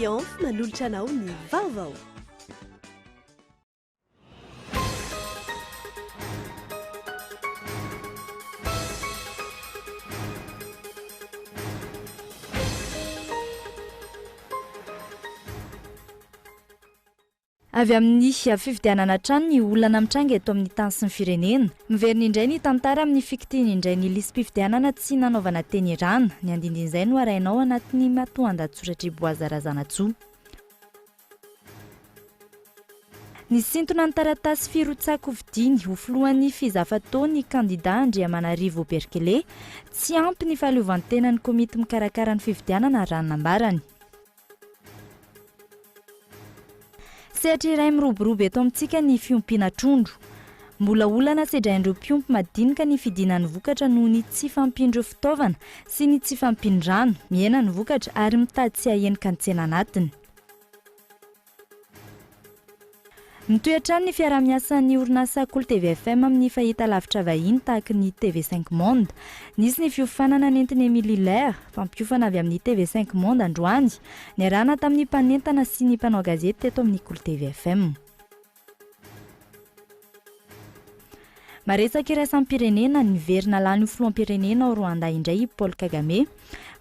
Triomphe manolotra anao ny vaovao. Avy amin'ny fifidianana trano ny olana mitranga eto amin'ny tany sy ny firenena. Miverina indray ny tantara amin'ny fikitiany indray ny lisam-pifidianana tsy nanaovana teny rana. Ny andindin'izay no arainao anatin'ny matoan-dahatsoratra Boazarazana Tsoa. Ny sintona ny taratasy firotsako vidiny ho filohan'ny fizafatao-ny kandida Andriamanarivo Berkeley tsy ampy ny fahaleovantenan'ny komity mikarakara ny fifidianana ranonambarany. Sehatra iray miroborobo eto amintsika ny fiompiana trondro. Mbola olana sedraindreo mpiompy madinika ny fidinan'ny vokatra noho ny tsy fampindreo fitaovana sy ny tsy fampindrano, miena ny vokatra ary mitady tsy hahenika ny tsena anatiny. Mitoetrany ny fiaramiasan'ny orinasa Cool TV FM amin'ny fahita lavitra vahiny tahaka ny TV5 Monde. Nisy ny fiofanana nentin'ny Émilie Lair, fampiofana avy amin'ny TV5 Monde androany, niarahana tamin'ny mpanentana sy ny mpanao gazety teto amin'ny Cool TV FM. Maresaka iraisam-pirenena niverina lany filoham-pirenena ao Rwanda indray Paul Kagame.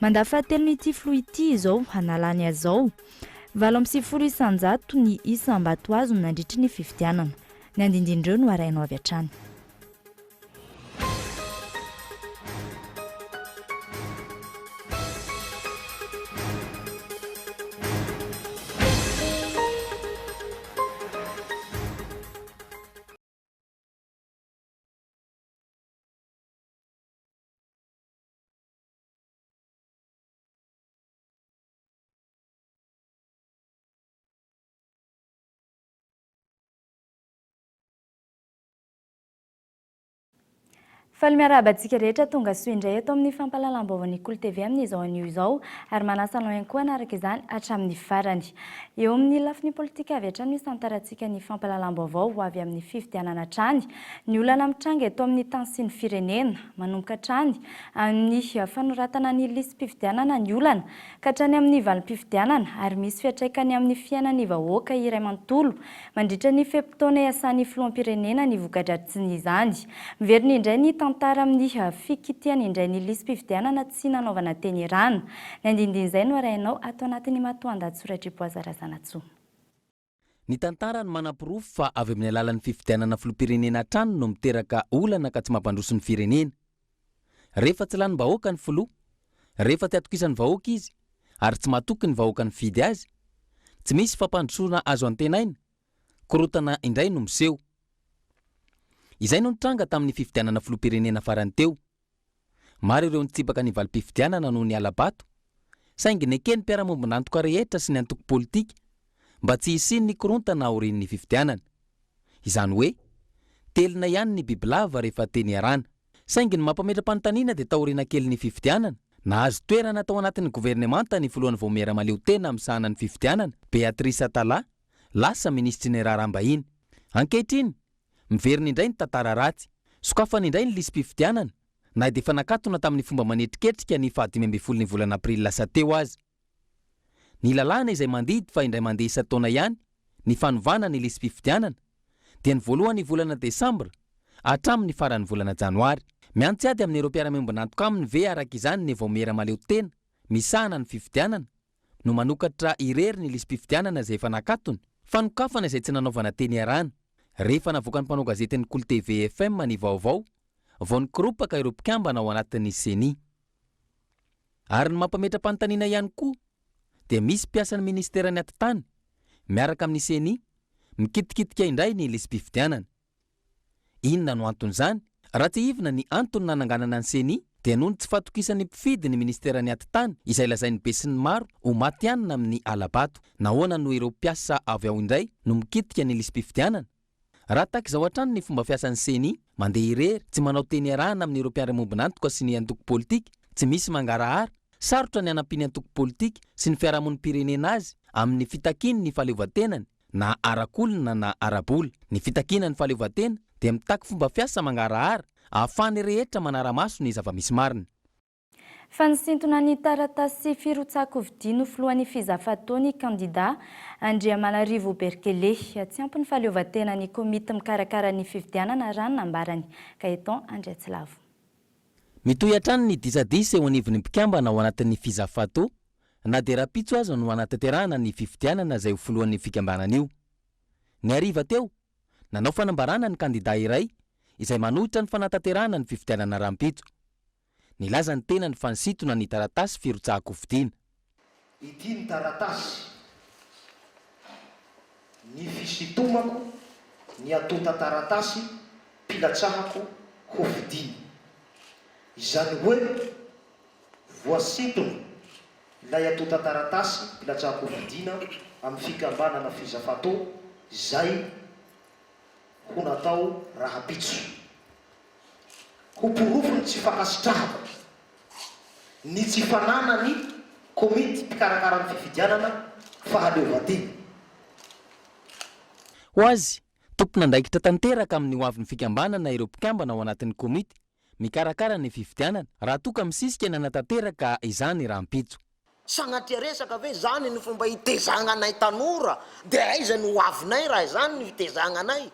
Mandafahatelo n'ity filoha ity izao hanalany azao. 7 isanjato ny isam-bato azo nandritry ny fifidianana. Ny andindindreo no arainao avy hatrany. Faly miarabantsika rehetra tonga soa indray eto amin'ny fampahalalam-baovao ny Cool TV amin'izao anio izao ary manasa anao ihany koa anaraka izany hatramin'ny farany. Eo amin'ny lafiny politika avy hatrany misy tantarantsika ny fampahalalam-baovao ho avy amin'ny fifidianana trany. Ny olana mitranga eto amin'ny tany sy ny firenena manomboka trany amin'ny fanoratana ny lisam-pifidianana ny olana ka hatrany amin'ny valim-pifidianana ary misy fiantraikany amin'ny fiainan'ny vahoaka iray manontolo mandritra ny fepitaona iasan'ny filoham-pirenena ny voka-dratsiny izany. Miverina indray ny tantara amin'ny fikitiany indray ny lisam-pifidianana tsy nanaovana teny rana. Ny andindin'izay no arainao ato anatin'ny matoan-dahatsoratra Boazarazana Tsoa. Ny tantara no manam-pirofo fa avy amin'ny alalan'ny fifidianana filoham-pirenena trano no miteraka olana ka tsy mampandroso ny firenena. Rehefa tsy lany vahoaka ny filoha, rehefa tsy atokisan'ny vahoaka izy ary tsy mahatoky ny vahoaka ny fidy azy, tsy misy fampandrosoana azo antenaina, korotana indray no miseho. Izay no nitranga tamin'ny fifidianana filoham-pirenena farany teo. Maro ireo nitsipaka ny valim-pifidianana noho ny alabato, saingy nekeny mpiara-mombon'antoka rehetra sy ny antoko politika mba tsy hisiny ny korontana aorian'ny fifidianana. Izany hoe, telina ihany ny bibilava rehefa teny arana. Saingy ny mampametra-panontaniana dia taoriana kely ny fifidianana. Nahazo toerana tao anatin'ny governemanta ny voalohan'ny vao miara-maleo tena amin'sahana ny fifidianana, Beatrice Atala, lasa ministry ny raharaham-bahiny. Ankehitriny, miverina indray ny tantara ratsy, sokafana indray ny lisam-pifidianana, na dia efa nakatona tamin'ny fomba manetriketrika ny 15 ny volana Aprily lasa teo azy. Ny lalàna izay mandidy fa indray mandeha isa-taona ihany, ny fanovana ny lisam-pifidianana, dia ny voalohany volana Desambra hatramin'ny faran'ny volana Janoary. Miantsy amin'ny ireo mpiara-miombon'antoka aminy ve araka izany ny vao miara-maleo tena, misahana ny fifidianana, no manokatra irery ny lisam-pifidianana izay efa nakatona, fanokafana izay tsy nanaovana teny arana. Rehefa navoaka ny mpanao gazetiny Cool TV FM ny vaovao, vao nikoropaka ireo mpikambana ao anatin'ny CENI. Ary ny mampametra-panontaniana ihany koa, dia misy mpiasan'ny ministeran'ny atitany, miaraka amin'ny CENI, mikitikitika indray ny lisam-pifidianana. Inona no anton'izany? Raha tsy ivina ny antony nananganana ny CENI, dia noho ny tsy fahatokisan'ny mpifidy ny ministeran'ny atitany, izay lazain'ny be sy ny maro ho matianina amin'ny alabato. Nahoana no ireo mpiasa avy ao indray no mikitika ny lisam-pifidianana? Raha takizao hatrany ny fomba fiasan'ny CENI, mandeha irery, tsy manao teny arahana amin'ny ireo mpiara-mombon'antoka sy ny antoko politika, tsy misy mangarahara, sarotra ny hanampiany antoko politika sy ny fiarahamonim-pirenena azy amin'ny fitakiany ny fahaleovantenany, na arakolona na arabola. Ny fitakiana ny fahaleovantena dia mitaky fomba fiasa mangarahara ahafahany rehetra manara-maso ny zava-misy marina. Fanisintona ny taratasy firotsako-vidia nofoloan'ny fizafatao kandida Andriamanarivo Berkeley tsy ampy ny fahaleovantena ny komity mikarakara ny fifidianana rano nambarany Gaetan Andriatsilavo. Mitohy hatrany ny disadisa eo anivon'ny mpikambana ao anatin'ny fizafatao na dia rapitso azo no anatanterahana ny fifidianana izay ho foloan'ny fikambanana io. Ny hariva teo nanao fanambarana ny kandida iray izay manohitra ny fanatanterahana ny fifidianana rampitso. Nilaza ny tena ny fanisintona ny taratasy firotsahako fidiana. Ity ny taratasy ny fisitomako ny atota taratasy pilatsahako ho fidiana. Izany hoe voasintona ilay atota taratasy pilatsahako ho fidiana amin'ny fikambanana fizafatao izay ho natao rahampitso. Ho porofony tsy fakasitrahako ny tsy fanana ny komity mpikarakara ny fifidianana fahaleovantena. Ho azy, tompona andraikitra tanteraka amin'ny ho avin'ny fikambanana ireo mpikambana ao anatin'ny komity mikarakara ny fifidianana raha toka misisika ny anatanteraka izany rahampitso. Sagnatria resaka ve zany ny fomba hitezagnanay tanora dia aiza ny ho avinay raha zany ny fitezagnanay.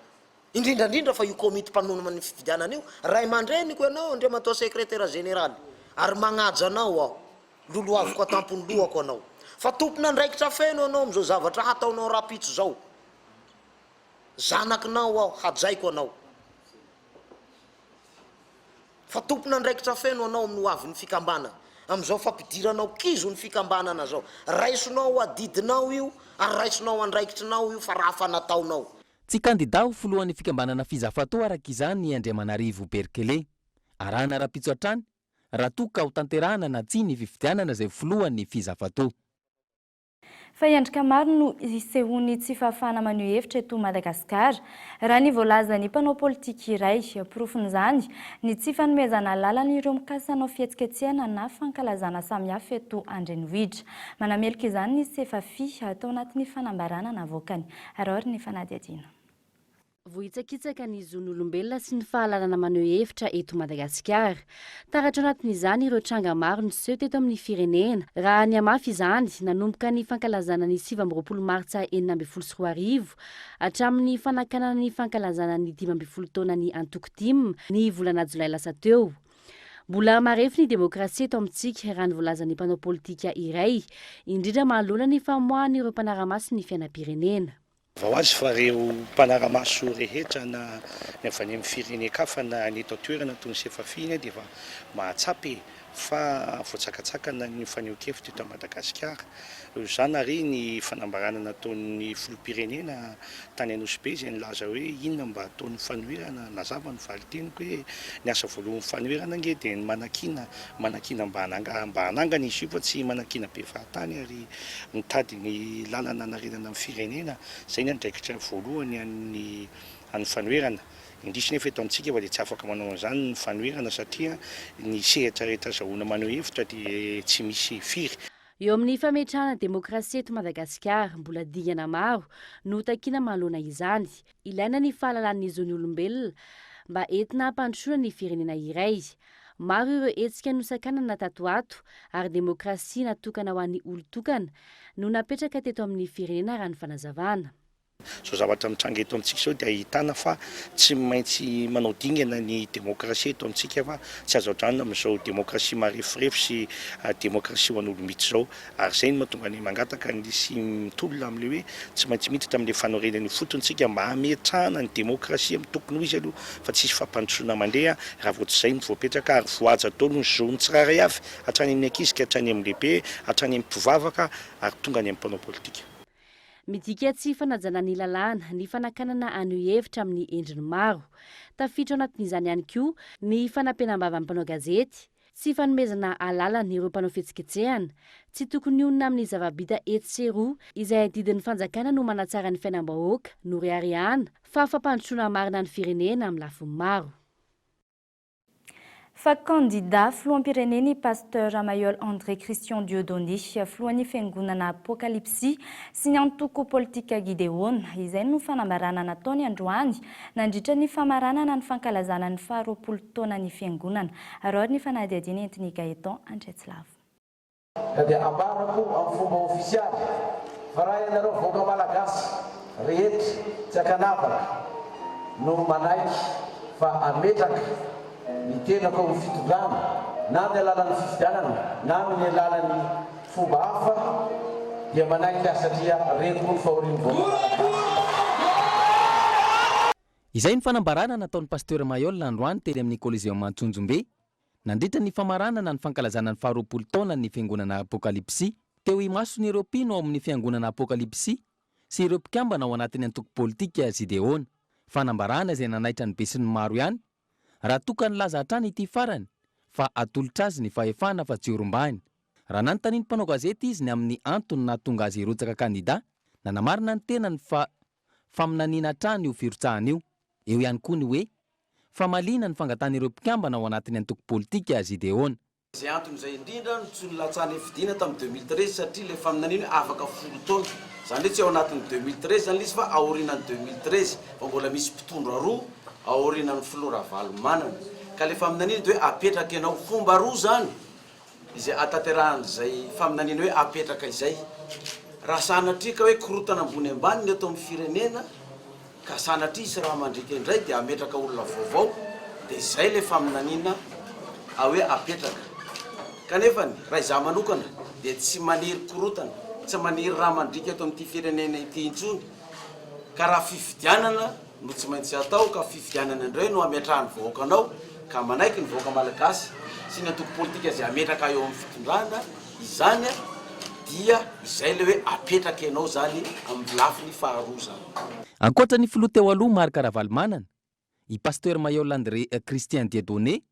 Indrindrandrindra fa io komity mpanonona ny fifidianana io ray aman-dreniko ianao andriamantoa sekretera generaly ary magnaja anao aho loloaviko atampony lohako anao fa tompona andraikitra feno anao am'izao zavatra hataonao rapitso zao. Zanakinao aho hajaiko anao fa tompona andraikitra feno anao amin'ny ho avin'ny fikambana am'izao fampidiranao kizo ny fikambanana zao raisonao adidinao io ary raisonao andraikitrinao io fa raha fanataonao. Tsy kandida ho foloan'ny fikambanana fizafatao araka izany Andriamanarivo Berkeley. Arahana rapitso hatrany raha toka ho tanterahana na tsy ny fifidianana izay foloan'ny fizafatao. Fa endrika maro no isehony tsy fahafahana maneho hevitra eto Madagasikara raha ny voalazan'ny mpanao politika iray. Porofon'izany ny tsy fanomezana lalana ireo mikasanao fihetsiketsehana na fankalazana samihafa eto Andrenivohitra. Manamelika izany ny sefafi atao anatin'ny fanambarana navoakany. Araory ny fanadihadiana. Vohitsakitsaka ny zon'olombelona sy ny fahalalana maneho hevitra eto Madagasikara. Taratra anatin'izany ireo tranga maro ny seho teto amin'ny firenena. Raha ny amafy izany nanomboka ny fankalazana ny 7 Martsa 2024 hatramin'ny fanakanana ny fankalazana ny 15 taona ny Antoko-Dim ny volana Jolay lasa teo. Mbola marefy ny demokrasia eto amintsika raha ny voalazan'ny mpanao politika iray, indrindra mahalona ny famoahana ireo mpanara-maso ny fiainam-pirenena. Vao azy fa reo mpanara-maso rehetra na avy any amin'ny firenekafa na ny eto toerana toy ny sefafiny dia mahatsapy fa voatsakatsakana ny faneho-kevitra eto Madagasikara. Izany ary ny fanambarana nataon'ny filoham-pirenena tany Anosy izay nilaza hoe inona mba ataon'ny fanoherana nazava ny valiteniko hoe ny asa voalohan'ny fanoherana nge dia manakina mba hanangana izy io fa tsy manakina be fahatany ary mitady ny lalana anarenana amin'ny firenena. Izay ny andraikitra voalohany amin'ny fanoherana. Indrisy nefa eto amintsika fa dia tsy afaka manao an'izany ny fanoherana satria ny sehatra rehetra azahoana maneho hevitra dia tsy misy firy. Eo amin'ny fametrahana demokrasia eto Madagasikara mbola dingana maro no takiana mahalona izany. Ilaina ny fahalalan'ny zon'olombelona mba entina hampandrosoana ny firenena iray. Maro ireo hetsika nosakanana tatoato ary demokrasia natokana ho an'ny olon-tokana no napetraka teto amin'ny firenena raha ny fanazavana. So zavatra mitranga eto amintsika izao dia ahitana fa tsy maintsy manao dingana ny demokrasia eto amintsika fa tsy azo adrano amin'izao demokrasia marefirefy sy demokrasia ho an'olo-mihitsy izao. Ary izay no mahatonga ny mangataka ny sy mitolona amin'ilay hoe tsy maintsy miditra amin'ilay fanorenany fotontsika mba hametrahana ny demokrasia amin'ny tokony ho izy aloha fa tsisy fampandrosoana mandeha raha vao tsy izay no voapetraka ary voaja taolo ny zony tsirairay avy hatrany amin'ny ankizy ka hatrany amin'ny lehibe hatrany amin'ny mpivavaka ary tonga any amin'ny mpanao politika. Midika tsy fanajana ny lalàna ny fanakanana aneho hevitra amin'ny endriny maro. Tafiditra anatin'izany ihany koa ny fanampenam-bava amin'ny mpanao gazety, tsy fanomezana alalana ireo mpanao fihetsiketsehana, tsy tokony onona amin'ny zava-bita etseroa izay didin'ny fanjakana no manatsara ny fiainam-bahoaka no reharihana fa fampandrosoana marina ny firenena amin'ny lafiny maro. Fa candidat filoham-pireneny pasteur Mayol André Christian Dieudonné filohan'ny fiangonana Apokalipsy sy ny antoko politika Gideona izay no fanambarana nataony androany nandritra ny famaranana ny fankalazana ny 20 taona ny fiangonana ary ny fanadihadiana entiny Gaëtan Andretsilavo. Dia ambarako amin'ny fomba ofisialy fa raha ianareo vahoaka malagasy rehetra tsy akanavaka no manaiky fa ametraka ny tenako amin'ny fitondrana na amin'ny alalan'ny fifidianana na amin'ny alalan'ny fomba hafa dia manaiky satria reko ny fahorian'ny vahoaka. Izay ny fanambarana nataon'ny pasteur Mayol androany teny amin'ny Coliseum Antsunjumbe nandritra ny famaranana ny fankalazana ny 20 taona ny fiangonana Apokalipsy teo imasony ireo mpino ao amin'ny fiangonana Apokalipsy sy ireo mpikambana ao anatin'ny antoko politika Gideona. Fanambarana izay nanaitra ny be sy ny maro ihany raha toka ny laza hatrany ity farany fa atolotra azy ny fahefana fa tsy orombany. Raha nanontany ny mpanao gazety izy ny amin'ny antony nahatonga azy hirotsaka kandida nanamarina ny tenany fa faminaniana hatrany io firotsahana io. Eo ihany koa ny hoe famalina ny fangatana ireo mpikambana ao anatin'ny antoko politika Gideona. Izay antony izay indrindra no tsy nolatsahana fidiana tamin'ny 2013 satria ilay faminaniana afaka 10 taona. Zany hoe tsy ao anatin'ny 2013 zany izy fa aorinan'ny 2013 fa mbola misy mpitondra roa aorinan'ny filora valomanana. Ka ilay faminaniana dia hoe apetraka ianao fomba roa zany izay atanteran'izay faminaniana hoe apetraka izay. Raha sanatria ka hoe korotana ambony ambany ny eto amin'ny firenena ka sanatria isy raha mandrika indray dia ametraka olona vaovao dia izay ilay faminaniana hoe apetraka. Kanefa raha izaho manokana dia tsy maniry korotana, tsy maniry raha mandrika eto amin'ity firenena ity intsony. Ka raha fifidianana no tsy maintsy atao ka fifidianana indray no ametrahan'ny vahoaka anao ka manaiky ny vahoaka malagasy sy ny antoko politika izay ametraka eo amin'ny fitondrana izany dia izay le hoe apetraka ianao zany amin'ny lafiny faharoa zany. Ankoatra ny filoha teo aloha Marc Ravalomanana, i pasteur Mayol André Christian Dieudonné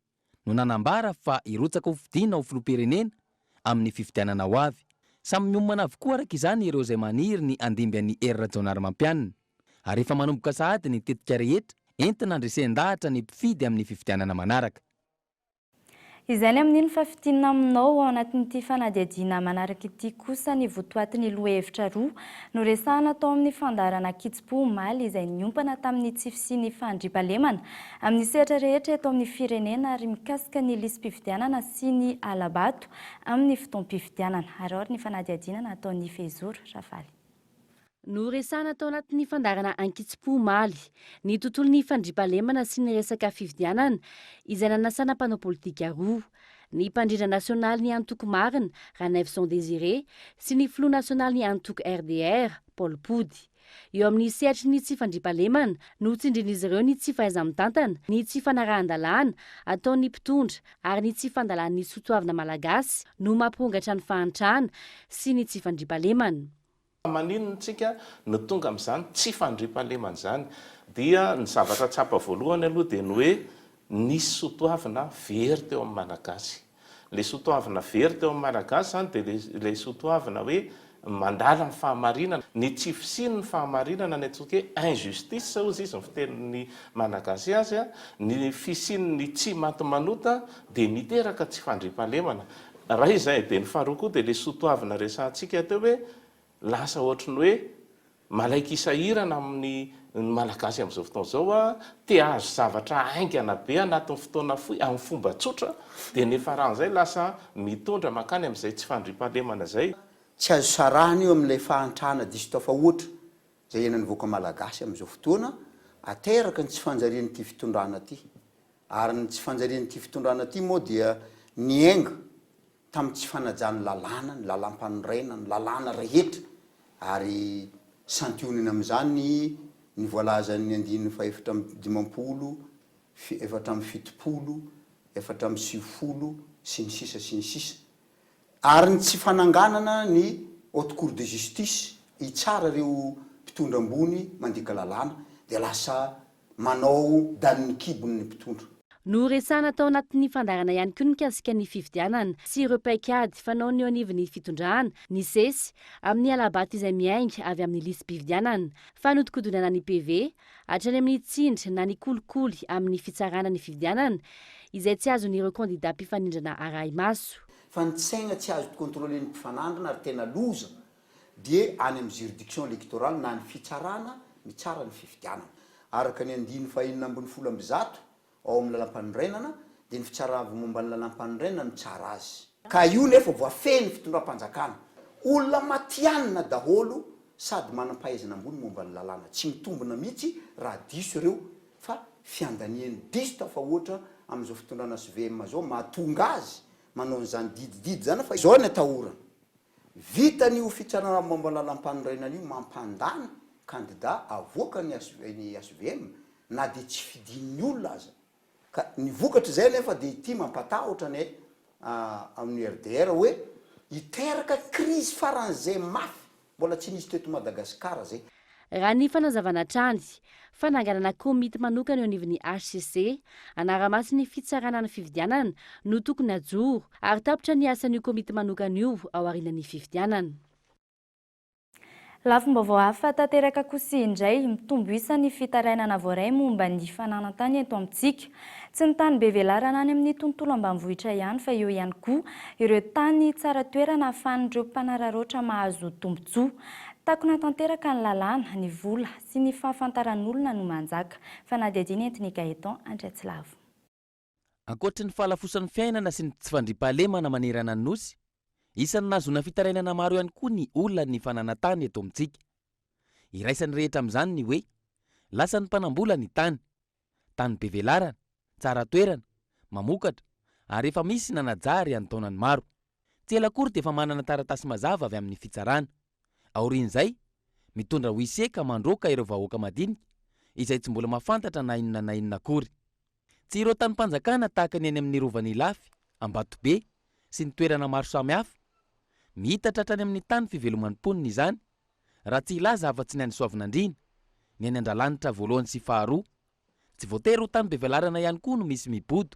no nanambara fa hirotsaka ho fidiana ho filoham-pirenena amin'ny fifidianana ho avy. Samy miomana avokoa araka izany ireo izay maniry ny andimby an'ny Herra Jaonarmampianina. Ary efa manomboka sahady ny tetika rehetra entina andresen-dahatra ny mpifidy amin'ny fifidianana manaraka. Izay ny amin'iny fafitiana aminao ao anatin'ity fanadihadiana manaraka ity kosa ny votoatin'ny lohahevitra roa no resahana tao amin'ny fandarana Kitsipo Omaly izay niompana tamin'ny tsify sy ny fandriampahalemana amin'ny sehatra rehetra eto amin'ny firenena ary mikasika ny lisam-pifidianana sy ny alabato amin'ny fotoam-pifidianana. Ary ny fanadihadiana nataon'ny Fezoro Rafaly. No resahana tao anatin'ny fandarana Kitsipo Omaly ny tontolon'ny fandriampahalemana sy ny resaka fifidianana izay nanasana mpanao politika roa, ny mpandrindra nasionaly ny antoko marina Ranevson Désiré sy ny filoha nasionaly ny antoko RDR Paul Pody. Eo amin'ny sehatry ny tsy fandriampahalemana no tsindrin'izy ireo ny tsy fahaiza-mitantana, ny tsy fanarahan-dalàna ataon'ny mpitondra ary ny tsy fandalan'ny soatoavana malagasy no mampongatra ny fahantrana sy ny tsy fandriampahalemana. Maninontsika no tonga amin'izany tsy fandriampahalemana zany dia ny zavatra tsapa voalohany aloha dia ny hoe nisy soatoavana very teo amin'ny malagasy. Le soatoavana very teo amin'ny malagasy zany dia le soatoavana hoe mandala ny fahamarinana, ny tsy fisiny ny fahamarinana ny atsoka hoe injustice ozy izy ny fitenin'ny malagasy azy, ny fisiny ny tsy maty-manota dia miteraka tsy fandriampahalemana. Raha izay dia ny faharoa koa dia le soatoavana resantsika teo hoe lasa ohatrany hoe malaika isahirana amin'ny malagasy amin'izao fotoana izao te azo zavatra aingana be anatin'ny fotoana fohy amin'ny fomba tsotra dia nefa rahan'izay lasa mitondra makany amin'izay tsy fandriampahalemana zay. Tsy azo sarahana io amin'ilay fahantrana diso tafa oatra zay ienany voaka malagasy amin'izao fotoana ateraka ny tsy fanjarian'ity fitondrana ty. Ary ny tsy fanjarian'ity fitondrana ty moa dia niainga tamin'ny tsy fanajany lalàna, ny lalam-panoraina, ny lalàna rehetra ary santionina amin'izany ny voalazan'ny 9/10, 4/70, 4/70 sy ny sisa sy ny sisa. Ary ny tsy fananganana ny haute cour de justice hitsara ireo mpitondra ambony mandika lalàna dia lasa manao danin'ny kibony ny mpitondra. No resahana tao anatin'ny fandarana ihany koa ny mikasika ny fifidianana sy ireo paikady fanao ny anivon'ny fitondrana ny sesy amin'ny alabato izay miainga avy amin'ny lisam-pifidianana fa nodikodinana ny PV hatrany amin'ny tsindry na ny kolikoly amin'ny fitsarana ny fifidianana izay tsy azon'ireo kandida mpifanindrana arahi-maso. Fa ny tsaigna tsy azo kontrole ny mpifanandrina ary tena loza dia any amin'ny juridiction électorale na ny fitsarana mitsara ny fifidianana araka ny 5/100 ao amin'ny lalam-panorenana dia ny fitsarana momba ny lalam-panorenana no tsara azy ka io nefa voafeny fitondram-panjakana olona matianina daholo sady manam-pahaizana ambony momba ny lalàna tsy mitombona mihitsy raha diso ireo fa fiandaniany diso tafa ohatra amin'izao fitondrana SVM zao mahatonga azy manao n'izany didididy zany fa izao ny atahorana vita ny fitsarana momba ny lalam-panorenana io mampandany kandida avoaka ny SVM na dia tsy fidin'ny olona aza ka ny vokatra izay nefa dia ity mampatahotra ny amin'ny RDR hoe hiteraka crise faran'izay mafy mbola tsy nisy teto Madagasikara zay. Raha ny fanazavana trany fananganana komity manokana eo anivon'ny HCC anara-maso ny fitsarana ny fifidianana no tokony ajoro ary tapitra ny asan'io komity manokana io ao aorianan'ny fifidianana. Lafim-baovao hafa tanteraka kosa indray mitombo isan'ny fitarainana voaray momba ny fananantany eto amintsika. Tsy ny tany be velarana any amin'ny tontolo ambanivohitra ihany fa eo ihany koa ireo tany tsara toerana ahafahan'ireo mpanararoatra mahazo tombotsoa. Takona tanteraka ny lalàna, ny vola sy ny fahafantaran'olona no manjaka. Fanadihadiana entiny Gaetan Andriatsilavo. Ankoatra ny fahalafosan'ny fiainana sy ny tsy fandriam-pahalemana manerana ny nosy, isan'ny nazona fitarainana maro ihany koa ny olona ny fananantany eto amintsika. Iraisan'ny rehetra amin'izany ny hoe lasa ny mpanambola ny tany be velarana, tsara toerana, mamokatra ary efa misy nanajary any taonany maro. Tsy ela akory dia efa manana taratasy mazava avy amin'ny fitsarana. Aorian'izay mitondra ho iseka mandroaka ireo vahoaka madinika izay tsy mbola mahafantatra na inona akory. Tsy ireo tany-panjakana tahaka ny any amin'ny rovan'ny Ilafy, Ambatobe sy ny toerana maro samihafa mihitatra hatrany amin'ny tany fiveloman'ny mponina izany raha tsy ilaza afa-tsy ny any Soavinandriana, ny any Andralanitra voalohany sy faharoa. Tsy voatery ho tany be velarana ihany koa no misy mibodo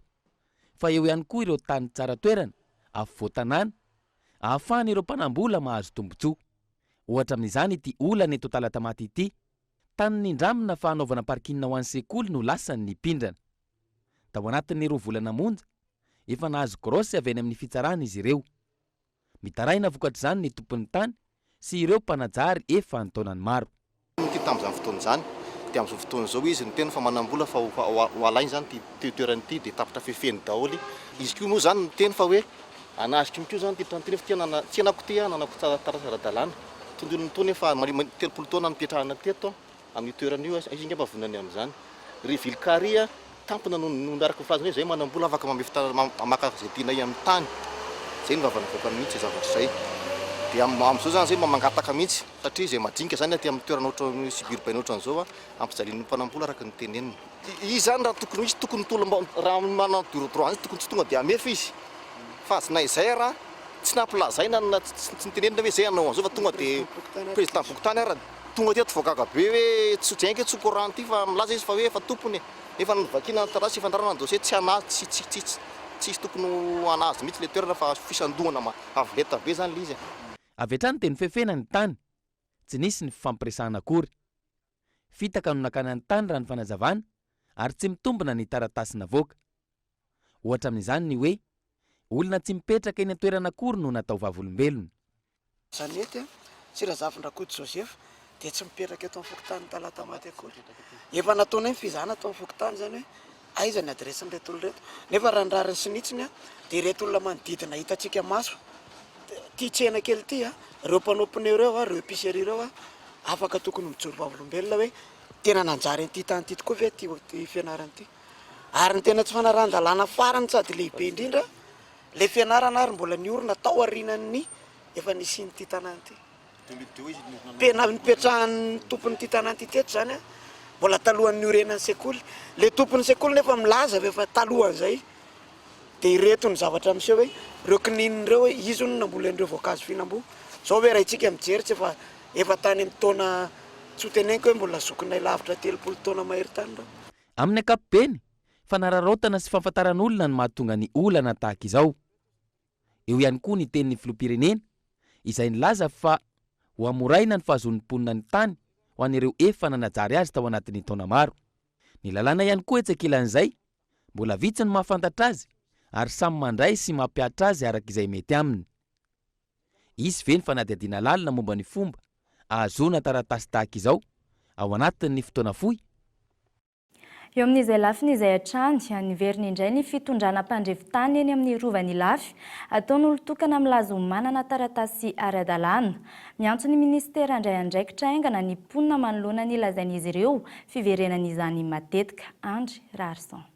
fa eo ihany koa ireo tany tsara toerana afovoan-tanàna ahafahan'ireo mpanambola mahazo tombotsoa. Ohatra amin'izany ity olana eto Talatamaty ity, tany nindramina fa hanaovana parkina ho an'ny sekoly no lasany nipindrana. Tao anatin'ny 2 volana monja efa nahazo grosy avy any amin'ny fitsarana izy ireo. Mitaraina vokatra izany ny tompon'ny tany sy ireo mpanajary efa antaonany maro. Tamin'izany fotoana izany dia amin'izao fotoana izao izy ny tena fa manambola fa ho alainy izany ty toerana ity dia tapitra fefeny daholo. Izy koa moa izany ny tena fa hoe anazika mikio izany ty trano ty nefa tsy anako ty nanako tsara-dalàna. Tondolo ny taona efa 30 taona nipetrahana teto amin'ny toerana io izy ngamba vonany amin'izany. Rivily Karia tampona no miaraka filazana hoe zay manambola afaka maka zay tiana amin'ny tany. Zay ny vavany voakany mihitsy zavatra izay. Dia amin'izao zany zay mangataka mihitsy satria zay madinika zany aty amin'ny toerana ohatra ny suburbain ohatran'izao ampijalian'ny mpanambola araka ny teneniny. Izy zany raha tokony misy tokony raha manana droit tokony tsy tonga dia amefa izy. Fa tsy na izay raha tsy nampilazaina na tsy nitenenina hoe zay anao an'izao fa tonga dia président Bokotany ara tonga teto voagaga be hoe tsojainky tsy courant ty fa milaza izy fa hoe efa tompony efa nivakina tarasy ifandarana dossier tsy anazy tsy tokony anazy mihitsy le toerana fa fisandohana avoleta be zany le izy. Avy hatrany teny fefena ny tany, tsy nisy ny fampiresahana akory. Fitaka no nakana ny tany raha ny fanazavana ary tsy mitombona ny taratasy navoaka. Ohatra amin'izany ny hoe olona tsy mipetraka eny an-toerana akory no natao vavolombelona. Zanety sy Razafindrakody Joseph dia tsy mipetraka eto amin'ny Fokotany Talatamaty akory. Efa nataonay fizana atao amin'ny Fokotany zany hoe aiza ny adresan'ireto olona reto. Nefa raha ny rariny sinitsiny dia ireto olona manodidina hitantsika maso. Ty tsena kely ty ireo mpanao pneu ireo ireo épicerie ireo afaka tokony mijoro vavolombelona hoe tena nanjary an'ity tany ity tokoa ve ty fianarana ity. Ary ny tena tsy fanaran-dalàna farany sady lehibe indrindra le fianarana ary mbola niorina tao aorianan'ny efa nisian'ity tanàna ity. Pena nipetrahan'ny tompon'ity tanàna ity teto zany mbola talohan'ny orenan'ny sekoly. Le tompon'ny sekoly nefa milaza efa talohan'izay. Dia ireto ny zavatra miseho hoe ireo kininireo hoe izy no nambolan'ireo voankazo fihinam-boa. Zao hoe raha itsika mijery tsy efa tany amin'ny taona tsy ho teneniko hoe mbola zokinay lavitra 30 taona mahery tany reo. Amin'ny ankapobeny, fanararaotana sy fahafantaran'olona no mahatonga ny olana tahaka izao. Eo ihany koa ny tenin'ny filoham-pirenena izay nilaza fa ho amoraina ny fahazon'ny mponina ny tany ho an'ireo efa nanajary azy tao anatin'ny taona maro. Ny lalàna ihany koa etsekilan'izay mbola vitsy ny mahafantatra azy ary samy mandray sy mampiatra azy araka izay mety aminy. Izy ve ny fanadihadiana lalina momba ny fomba ahazoana taratasy tahaka izao ao anatin'ny fotoana fohy? Eo amin'izay lafiny izay hatrany, aniveriny indray ny fitondrana mpandrevitany eny amin'ny rovan'ny lafy, ataon'olon-tokana milaza ho manana taratasy ara-dalàna. Miantso ny ministera indray andraikitra aingana ny mponina manoloana ny lazain'izy ireo fiverenan'izany matetika. Andry Rarson.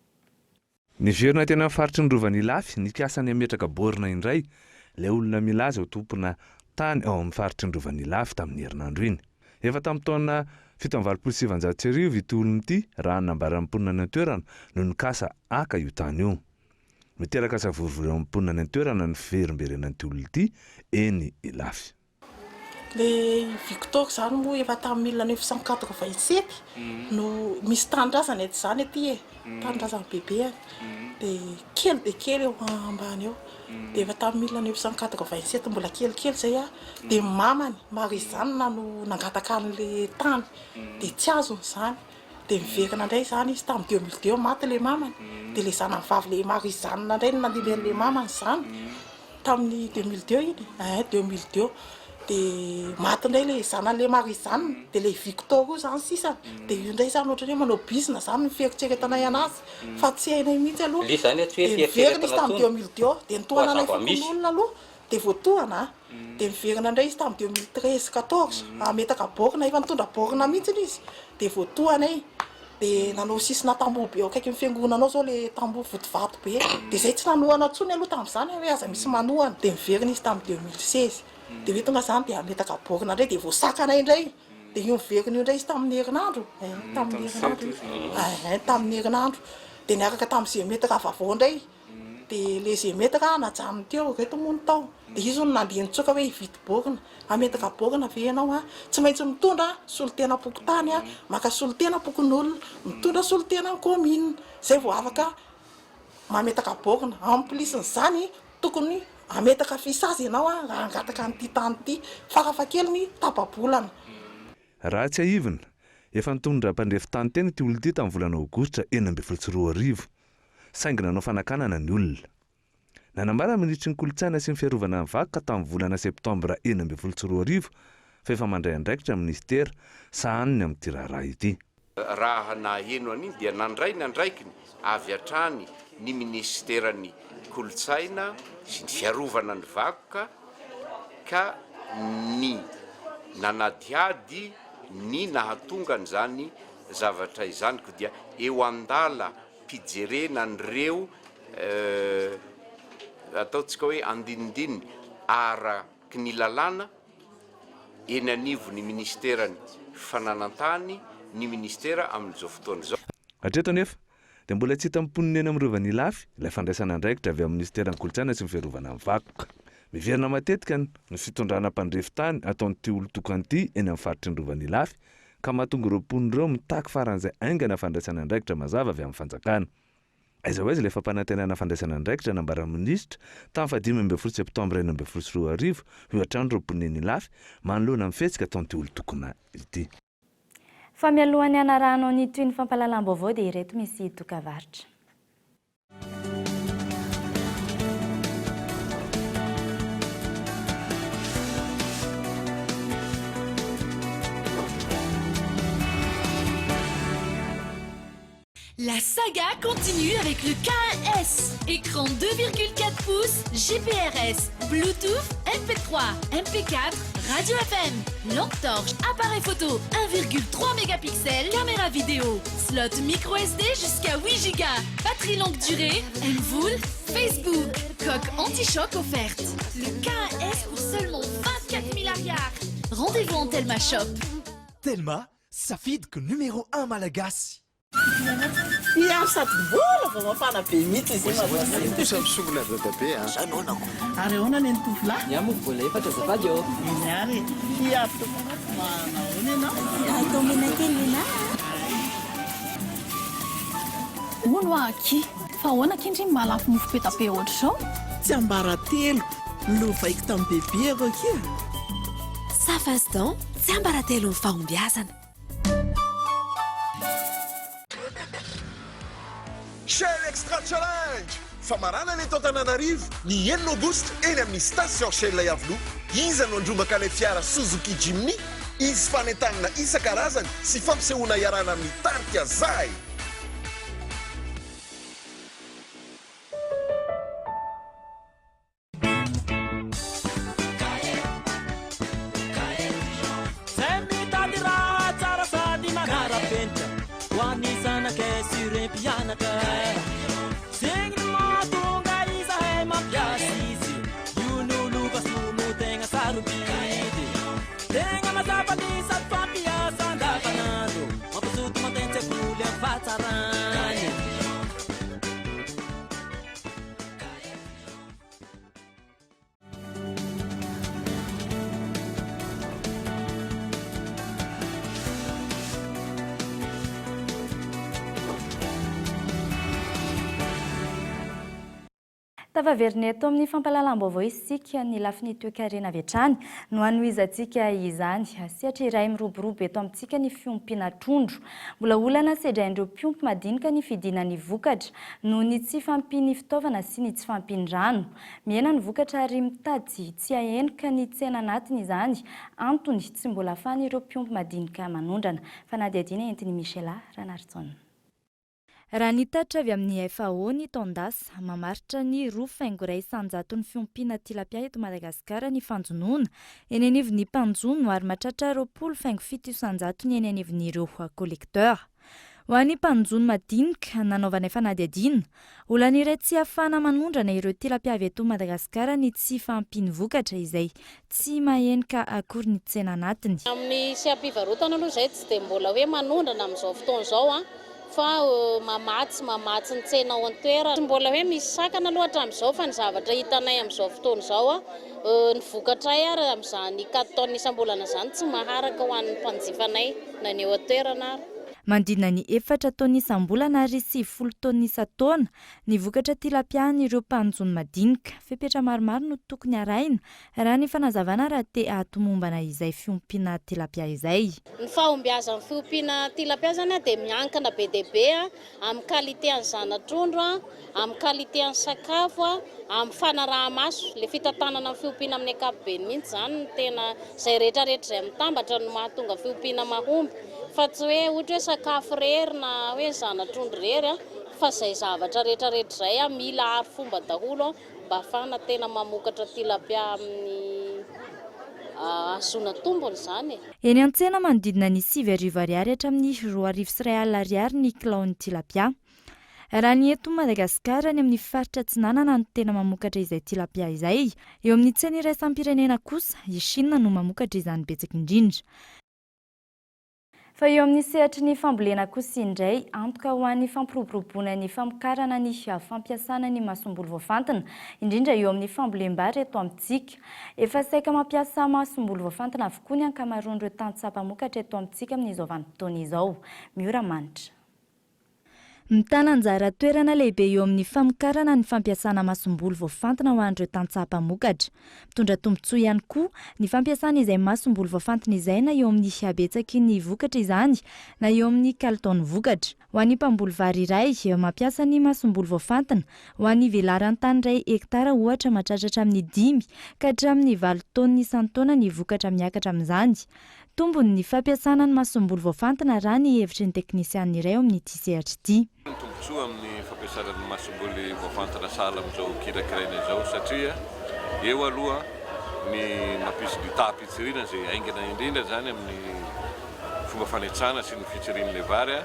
Niverina tena faritry ny rovan'ny lafy ny piasany ametraka borina indray, ilay olona milaza ho tompona tany ao amin'ny faritry ny rovan'ny lafy tamin'ny herinandro iny. Efa tamin'ny taona 7,700 ity olona ity raha nambaran'ny mponina ny toerana no nikasa aka io tany io. Miteraka savorovory amin'ny mponina ny toerana ny fiverimberenan'ity olona ity eny Ilafy. Le Victor zany moa efa tamin'ny 1987 no misy tanindrazana eto zany aty e, tanindrazana bebe dia kely eo ambany eo. Dia efa tamin'ny 1987 mbola kelikely zay a, dia mamany Marizanina no nangataka an'le tany dia tsy azony zany. Dia miverina indray zany izy tamin'ny 2002 maty le mamany. Dia le zanany vavy le Marizanina indray no nandilen'le mamany zany tamin'ny 2002 iny, 2002. Dia maty indray le zanan'le Marizanina, dia le Victor io zany sisany. Dia io indray zany ohatran'ny hoe manao bizina zany ny fieritreretana anazy fa tsy hainay mihitsy aloha. Dia miverina izy tamin'ny 2002 dia nitohana anay fokon'olona aloha dia voatohana. Dia miverina indray izy tamin'ny 2013-14 ametaka borina, efa nitondra borina mihitsy izy dia voatohanay. Dia nanao sisina tamboho be eo akaiky ny fiangonana ao zao le tamboho votovato be. Dia izay tsy nanohana ntsony aloha tamin'izany hoe aza misy manohana. Dia miverina izy tamin'ny 2016. Dia hoe tonga zany dia ametaka borina indray dia voasakanay indray. Dia io miverina io indray izy tamin'ny herinandro. Tamin'ny herinandro. Dia niaraka tamin'izay metaka vaovao indray. Dia le zay metaka najanony teo reto moa ny tao. Dia izy no nandeha nitsoaka hoe hividy borina. Ametaka borina ve ianao a? Tsy maintsy mitondra solitena pokotany a, maka solitena pokon'olona, mitondra solitena ny commune. Zay vao afaka mametaka borina. Amplisin'izany tokony ametaka fisazy ianao a raha angataka an'ity tany ity. Farafahakeliny ny tapa-bolana. Raha tsy ahivina, efa nitondra mpandrefitany teny ity olona ity tamin'ny volana Aogositra 2024. Saingy nanao fanakanana ny olona. Nanambara ministry ny kolontsaina sy ny fiarovana ny vakoka tamin'ny volana Septambra 2024 fa efa mandray andraikitra ministera sahaniny amin'ity raharaha ity. Raha naheno an'iny dia nandray ny andraikiny avy hatrany ny ministerany kolontsaina sy ny fiarovana ny vakoka ka ny nanadiady ny nahatongany zany zavatra izany ko dia eo andala pijerena nyreo ataotsika hoe andinindininy araky ny lalàna eny anivo ny ministerany fananantany ny ministera amin'izao fotoana izao. Hatreto anefa dia mbola tsy hita mponina eny amin'ny rovan'ny Ilafy ilay fandraisana andraikitra avy amin'ny ministeran'ny kolontsaina sy ny fiarovana ny vakoka. Miverina matetika ny fitondrana mpandrefitany ataon'ity olo-tokan'ity eny amin'ny faritry ny rovan'ny Ilafy ka mahatonga ireo mponina ireo mitaky faran'izay aingana fandraisana andraikitra mazava avy amin'ny fanjakana. Aiza ho aiza ilay fampanantenana fandraisana andraikitra nambaran'ny minisitra tamin'ny 15 Septambra 2024 ho hatrany ireo mponina eny Ilafy manoloana amin'ny fihetsika ataon'ity olo-tokana ity. Fa mialohan'ny anarahana ny toy ny fampahalalam-baovao dia ireto misy tokavaritra. La saga continue avec le K1S. Écran 2,4 pouces, GPRS, Bluetooth, MP3, MP4, radio FM, lampe torche, appareil photo, 1,3 mégapixels, caméra vidéo, slot micro SD jusqu'à 8 Go, batterie longue durée, M-Vool, Facebook, coque anti-choc offerte. Le K1S pour seulement 24 000 ariards. Rendez-vous en Telma Shop. Telma, Safidko numéro 1 malagasy. Sady mbola vao mafana be mihitsy izy misogona dadabe zanonako ary ahoana ny tovolahy ia moa vola efatra azafady eo iny ary hiavy manaony ianao atao mena kely lena hono aky fa ahoana kindry malafo mofo petape ohatra zao tsy ambara telo lovaiko tamin'ny bebe eko kia Safasdan tsy ambara telo ny fahombiazana. Shell Extra challenge fa marana ny eto Antananarivo ny 9 aogositra eny amin'ny station Shell Yavlo iza no andromaka ilay fiara Suzuki Jimny izy fanentanana isan-karazany sy fampisehoana iarana amin'ny tarika zay. Tafaverina eto amin'ny fampahalalam-baovao isika ny lafiny toe-karena avy hatrany no anohizantsika izany. Sehatra iray miroborobo eto amintsika ny fiompiana trondro. Mbola olana sedrain'ireo mpiompy madinika ny fidinany vokatra noho ny tsy fampiany fitaovana sy ny tsy fampiany rano. Mihena ny vokatra ary mitady tsy ahenika ny tsena anatiny izany. Antony tsy mbola ahafahan'ireo mpiompy madinika manondrana. Fanadihadiana entiny Michela Ranaritsona. Raha nitatra avy amin'ny FAO ny Tondas mamaritra ny 2,300 ny fiompiana tilapia eto Madagasikara ny fanjonoana eny anivon'ny mpanjono ary mahatratra 20,700 ny eny anivon'ireo collecteur. Ho an'ny mpanjono madinika nanaovana fanadihadiana, olan'iray tsy ahafahana manondrana ireo tilapia avy eto Madagasikara ny tsy fampiany vokatra izay tsy mahenika akory ny tsena anatiny. Amin'ny sehampivarotana aloha izay tsy dia mbola hoe manondrana amin'izao fotoana izao fa mamatsy ny tsena ao an-toerana. Mbola hoe misy sakana loatra amin'izao fa ny zavatra hitanay amin'izao fotoana izao ny vokatra ary amin'izany 4 taona isam-bolana izany tsy maharaka ho an'ny mpanjifanay na ny eo an-toerana ary. Mandina ny 4 taona isam-bolana ary 10 taona isan-taona ny vokatra tilapia ireo mpanjono madinika. Fepetra maromaro no tokony arahina raha ny fanazavana raha te ahatomombana izay fiompiana tilapia izay. Ny fahombiazan'ny fiompiana tilapia zany dia miankina be dia be amin'ny kalitean'ny zana-trondro, amin'ny kalitean'ny sakafo, amin'ny fanaraha-maso. Le fitantanana amin'ny fiompiana amin'ny ankapobeny mihitsy zany tena izay rehetrarehetra izay mitambatra no mahatonga fiompiana mahomby. Fa tsy hoe ohatra hoe sakafo rery na hoe zana-trondro rery fa izay zavatra rehetrarehetra izay mila ary fomba daholo mba ahafahana tena mamokatra tilapia amin'ny ahazoana tombony izany. Eny an-tsena manodidina ny 7,000 ariary hatramin'ny 2,1 ariary ny kilaon'ny tilapia. Raha ny eto Madagasikara ny amin'ny faritra Tsinanana no tena mamokatra izay tilapia izay. Eo amin'ny tsena iray isam-pirenena kosa, i Chine no mamokatra izany betsaka indrindra. Fa eo amin'ny sehatry ny fambolena kosa indray, antoka ho an'ny fampiroboroboana ny famokarana ny fampiasana ny masombolo voafantina, indrindra eo amin'ny fambolem-bary eto amintsika. Efa saika mampiasa masombolo voafantina avokoa ny ankamaroan'ireo tantsapamokatra eto amintsika amin'izao vanim-potoana izao. Miora Manitra. Mitana anjara toerana lehibe eo amin'ny famokarana ny fampiasana masombolo voafantina ho an'ireo tantsapamokatra. Mitondra tombontsoa ihany koa ny fampiasana izay masombolo voafantina izay na eo amin'ny habetsaky ny vokatra izany na eo amin'ny kalitaon'ny vokatra. Ho an'ny mpamboly vary iray mampiasa ny masombolo voafantina, ho an'ny velarany tany iray hektara ohatra mahatratra amin'ny 5 ka hatramin'ny 4 taona isan-taona ny vokatra miakatra amin'izany. Tombony ny fampiasana ny masombolo voafantina raha ny hevitry ny teknisianina iray amin'ny ity sehatra ity. Tombontsoa amin'ny fampiasana ny masombolo voafantina sahala amin'izao kirakiraina izao satria eo aloha ny mampisy ny taham-pitsirina izay aingana indrindra zany amin'ny fomba fanetsana sy ny fitsirian'ilay vary.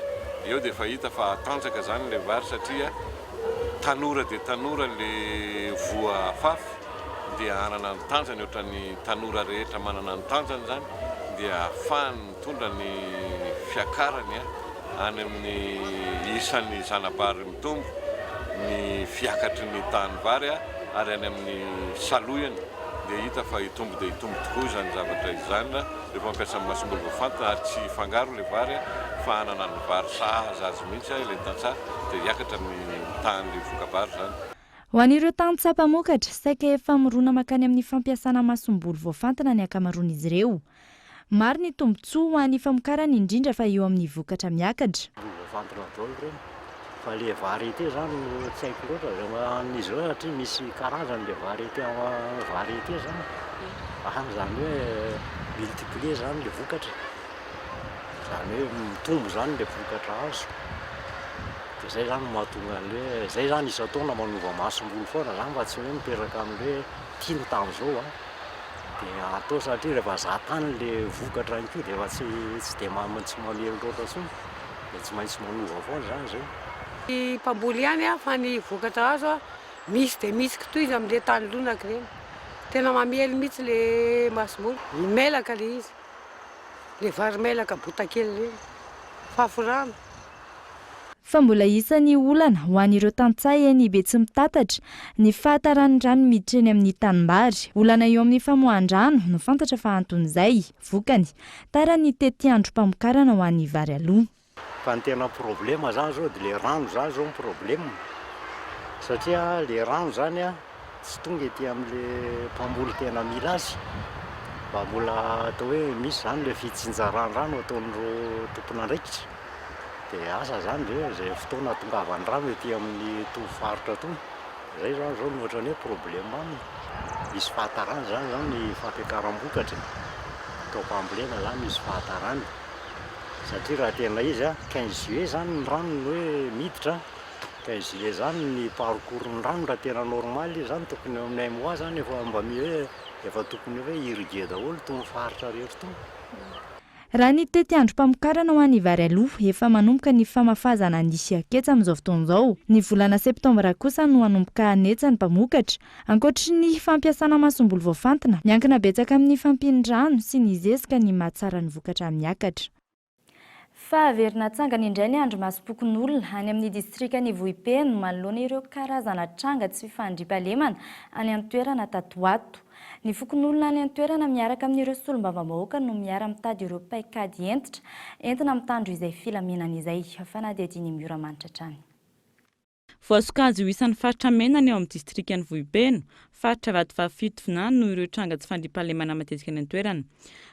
Eo dia fahita fa tanjaka zany ilay vary satria tanora dia tanora le voa fafy dia anana ny tanjany ohatran'ny tanora rehetra manana ny tanjany zany dia ahafahany mitondra ny fiakarany any amin'ny isan'ny zanabary mitombo ny fiakatry ny tany vary ary any amin'ny salohany dia hita fa hitombo dia hitombo tokoa zany zavatra izany rehefa mampiasa masombolo voafantina ary tsy fangaro le vary fa anana ny vary sahaza azy mihitsy ilay tantsaha dia hiakatra amin'ny tany le voka-vary zany. Ho an'ireo tantsapamokatra saika efa mirona makany amin'ny fampiasana masombolo voafantina ny ankamaroan'izy ireo. Maro ny tombontsoa ho an'ny famokarana indrindra fa eo amin'ny vokatra miakatra. Voafantina daholo ireny fa le variété zany no tsy haiko loatra n'izy ireo satria misy karazany le variété zany zany hoe multiplier zany le vokatra zany hoe mitombo zany le vokatra azo dia zay zany mahatonga an'le zay zany isan-taona manova masom-bolo foana zany mba tsy hoe miperaka amin'le tiana tamin'izao dia atao satria rehefa zahantany le vokatra any koa dia efa tsy dia tsy mamely loatra intsony dia tsy maintsy manova foana zany zay. Mpamboly ihany fa ny vokatra azo misy dia misy toy izy amin'le tany lonaka ireny tena mamely mihitsy le masom-bolo melaka le izy le vary melaka botakely ireny fafurano. Fa mbola isan'ny olana ho an'ireo tantsaha eny be tsy mitatatra ny fahataran'ny rano miditra eny amin'ny tanimbary. Olana eo amin'ny famohan-drano no fantatra fa anton'izay vokany tara ny tety-andro mpamokarana ho an'ny vary aloha. Fa ny tena problema zany zao dia le rano zany zao problema satria le rano zany tsy tonga ety amin'le mpamboly tena mila azy mba mbola atao hoe misy zany le fitsinjaran-drano ataon'ireo tompon'andraikitra dia asa zany dia zay fotoana tongavany rano ety amin'ny tovifaritra tony zay zany zao no ohatran'ny hoe problema aminy misy fahatarany zany ny fampiakaram-bokatra atao mpambolena zany misy fahatarany satria raha tena izy 15 juillet zany ny rano ny hoe miditra 15 juillet zany ny parcours-ny rano raha tena normal zany tokony aminay mois zany efa mba hoe efa tokony hoe irriguer daholo tony faritra rehetra tony. Raha ny tety-andro mpamokarana ho an'ny vary aloha efa manomboka ny famafazana nisy aketsa amin'izao fotoan'izao. Ny volana septambra kosa no hanomboka hanetsa ny mpamokatra ankoatry ny fampiasana masom-bolo voafantina miankina betsaka amin'ny fampin-drano sy ny zezika ny mahatsara ny vokatra miakatra. Fa averina tsangana indray ny andro masom-pokon'olona any amin'ny distrikany Vohipeno manoloana ireo karazana tranga tsy fifandriam-pahalemana any amin'ny toerana Tatoato. Ny fokon'olona any amin'ny toerana miaraka amin'ireo solombavambahoaka no miara-mitady ireo paikady entina mitandro izay filaminana izay. Fanadihadiany Miora Manitra Trany. Voasokajy ho isan'ny faritra menany eo amin'ny distrikany Vohipeno, faritra Vatovavy Finany no ireo tranga tsy fandriam-pahalemana matetika any an-toerana.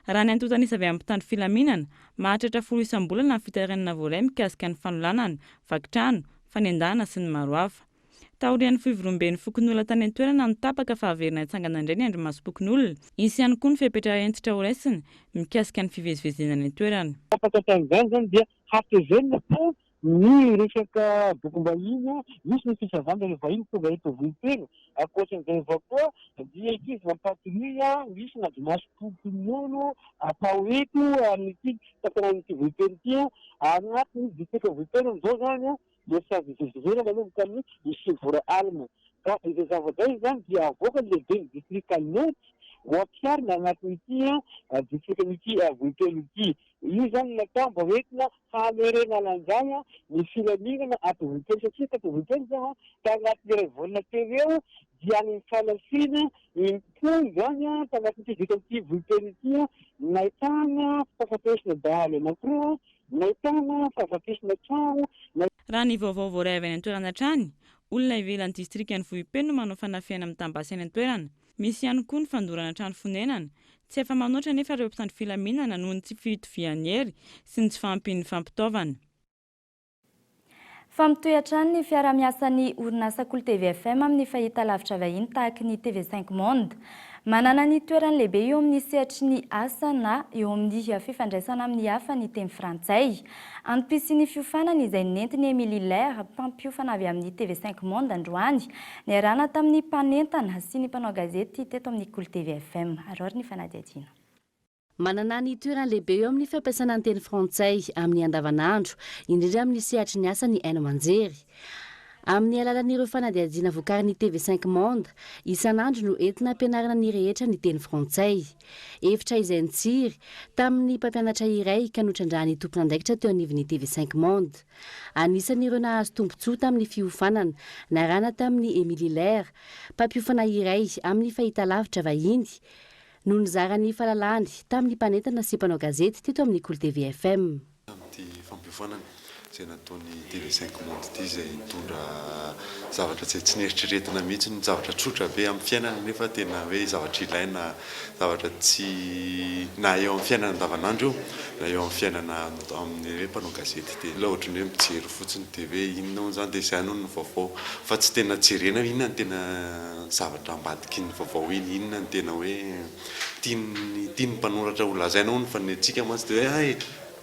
Raha ny antontanisa avy amin'ny mpitandro filaminana, mahatratra 10 isam-bolana ny fitahirizana voalay mikasika ny fanolanana, vakitrano, fanendahana sy ny maro hafa. Taorian'ny fivoromben'ny fokon'olona tany an-toerana no tapaka fa averina itsangana indray ny andro masom-pokon'olona. Isy ihany koa ny fepetra entitra ho raisiny mikasika ny fivezivezena any an-toerana. Zany zany dia hafezenina po ny resaka bokom-bahiny misy ny fisavandana vahiny tonga eto Vohipeno ankoatran'izay avao koa dia izy mampatoria misy na masom-pokon'olo atao eto amin'ity tantanan'ity Vohipeno ity anatin'ny distrika Vohipeno zao zany dia fivezivezena manomboka amin'ny isivora alina ka izay zava-day zany dia avoaka ny lehibe ny distrika Noty ho ampiarina anatin'ity distrikan'ity Vohipeno ity. Io zany natao mba hoentina hamerena lanjany ny filaminana ato Vohipeno satria tato Vohipeno zao tanatin'ny iray volana teo eo dia ny falasiana impoly zany tanatin'ity dikan'ity Vohipeno ity nahitana fahafatesina dahalo anankiroa nahitana fahafatesina trano. Raha ny vaovao voaray avy any an-toerana trany, olona ivelan'ny distrikany Vohipeno no manao fanafiana mitambasy any an-toerana. Misy ihany koa ny fandorana trano fonenana. Tsy efa manoatra nefa ireo mpitandro filaminana noho ny tsy fitovian'ny hery sy ny tsy fahampian'ny fampitaovana. Fa mitohatra ny fiara-miasan'ny orinasa Cool TV FM amin'ny fahitalavitra vahiny tahaka ny TV5 Monde. Manana ny toerany lehibe eo amin'ny sehatry ny asa na eo amin'ny fifandraisana amin'ny hafa ny teny frantsay. Antom-pisi ny fiofanana izay nentiny Emilie Lair mpampiofana avy amin'ny TV5 Monde androany niarahana tamin'ny mpanentana sy ny mpanao gazety teto amin'ny Cool TV FM. Arory ny fanadihadiana. Manana ny toerany lehibe eo amin'ny fampiasana ny teny frantsay amin'ny andavanandro, indrindra amin'ny sehatry ny asa ny haino aman-jery. Amin'ny alalan'ireo fanadihadiana vokarin'ny TV5 Monde, isan'andro no entina ampianarana ny rehetra ny teny frantsay. Efitra izay nitsiry tamin'ny mpampianatra iray ka notrandrahan'ny tompon'andraikitra teo anivon'ny TV5 Monde. Anisan'ireo nahazo tombontsoa tamin'ny fiofanana, narana tamin'ny Emilie Lair, mpampiofana iray amin'ny fahitalavitra vahiny, no nizarany fahalalahany tamin'ny mpanentana sy mpanao gazety teto amin'ny Cool TV FM. Amin'ny fampiofanana zay nataony TV5 Monde ity zay mitondra zavatra tsy nieritreretina mihitsy ny zavatra tsotra be amin'ny fiainana nefa tena hoe zavatra ilaina zavatra tsy na eo amin'ny fiainana andavanandro na eo amin'ny fiainana amin'ny hoe mpanao gazety dia la ohatra ny hoe mijery fotsiny dia hoe inona moa zany dia izay no ny vaovao fa tsy tena jerena inona ny tena zavatra ambadiky ny vaovao iny inona ny tena hoe tiany mpanoratra ho lazaina hono fa ny antsika mantsy dia hoe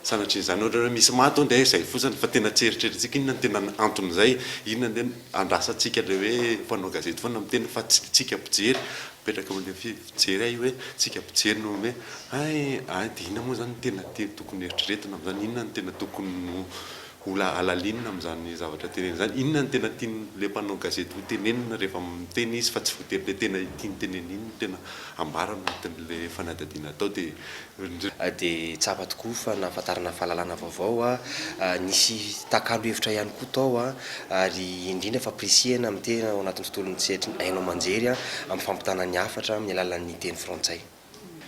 sanatry izany ohatra hoe misy maty dia izay fotsiny fa tena tseritreritsika inona ny tena anton'izay inona ny andrasantsika le hoe mpanao gazety foana miteny fa tsika mpijery mipetraka amin'ilay fijery hoe tsika mpijery no hoe dia inona moa zany tena tokony eritreretina amin'izany inona ny tena tokony ola alalinina amin'izany zavatra tenena zany inona ny tena tian'le mpanao gazety ho tenenina rehefa miteny izy fa tsy voatery le tena tiany tenena iny tena ambara anatin'le fanadadiana atao dia tsapa tokoa fa nahafantarana fahalalana vaovao nisy takalo hevitra ihany koa tao ary indrindra fa presihana amin'ny tena ao anatin'ny tontolon'ny sehatry hainao manjery amin'ny fampitana ny hafatra amin'ny alalan'ny teny frantsay